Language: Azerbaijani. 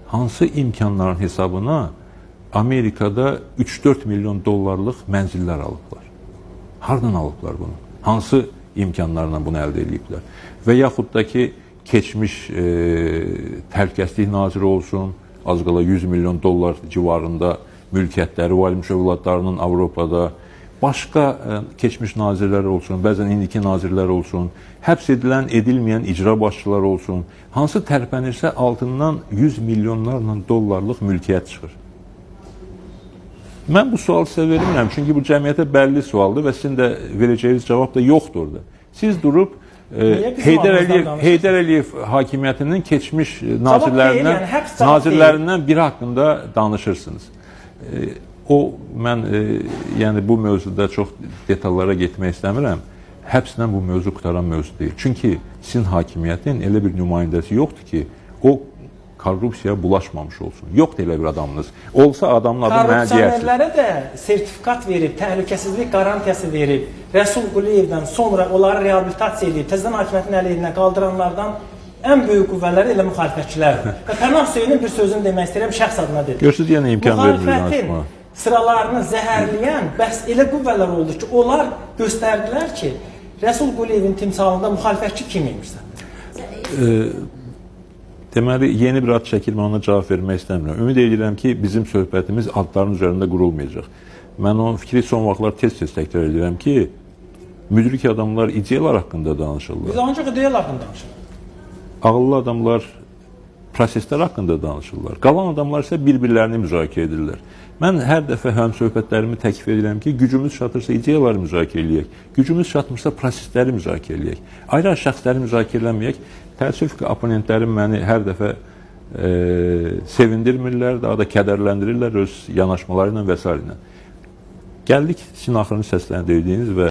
hansı imkanların hesabına Amerikada 3-4 milyon dollarlıq mənzillər alıblar? Hardan alıblar bunu? Hansı imkanlarla bunu əldə ediblər? Və yaxud da ki, keçmiş təhlükəsizlik naziri olsun, az qala 100 milyon dollar civarında mülkiyyətləri var imiş övladlarının Avropada, başqa keçmiş nazirlər olsun, bəzən indiki nazirlər olsun, həbs edilən, edilməyən icra başçılar olsun, hansı tərpənirsə altından 100 milyonlarla dollarlıq mülkiyyət çıxır. Mən bu sualı sizə vermirəm, çünki bu cəmiyyətə bəlli sualdır və sizin də verəcəyiniz cavab da yoxdur orada. Siz durub Heydər Əliyev hakimiyyətinin keçmiş nazirlərindən biri haqqında danışırsınız. Yəni bu mövzuda çox detallara getmək istəmirəm. Həbslə bu mövzu qutaran mövzu deyil. Çünki sizin hakimiyyətin elə bir nümayəndəsi yoxdur ki, o korrupsiyaya bulaşmamış olsun. Yoxdur elə bir adamınız. Olsa adamın adı mənə deyərsiz. Korrupsionerlərə də sertifikat verib, təhlükəsizlik qarantiyası verib, Rəsul Quliyevdən sonra onları reabilitasiya edib, təzədən hakimiyyətin əleyhinə qaldıranlardan ən böyük qüvvələri elə müxalifətçilərdir. Və Pənah Hüseynin bir sözünü demək istəyirəm, şəxs adına dedim. Görürsünüz, yenə imkan vermir danışmağa. Sıralarını zəhərləyən bəs elə qüvvələr oldu ki, onlar göstərdilər ki, Rəsul Quliyevin timsalında müxalifətçi kim imişsə? Deməli, yeni bir ad çəkir, mən ona cavab vermək istəmirəm. Ümid edirəm ki, bizim söhbətimiz adların üzərində qurulmayacaq. Mən o fikri son vaxtlar tez-tez təkrar edirəm ki, müdrik adamlar ideyalar haqqında danışırlar. Biz ancaq ideyalar haqqında danışırlar. Ağıllı adamlar proseslər haqqında danışırlar. Qalan adamlar isə bir-birlərini müzakirə edirlər. Mən hər dəfə həmsöhbətlərimi təklif edirəm ki, gücümüz çatırsa ideyaları müzakirə eləyək, gücümüz çatmırsa prosesləri müzakirə eləyək. Ayrı-ayrı şəxsləri müzakirə eləməyək. Təəssüf ki, oponentlərim məni hər dəfə sevindirmirlər, daha da kədərləndirirlər öz yanaşmaları ilə və s. Gəldik sizin axırıncı səsləndirdiyiniz və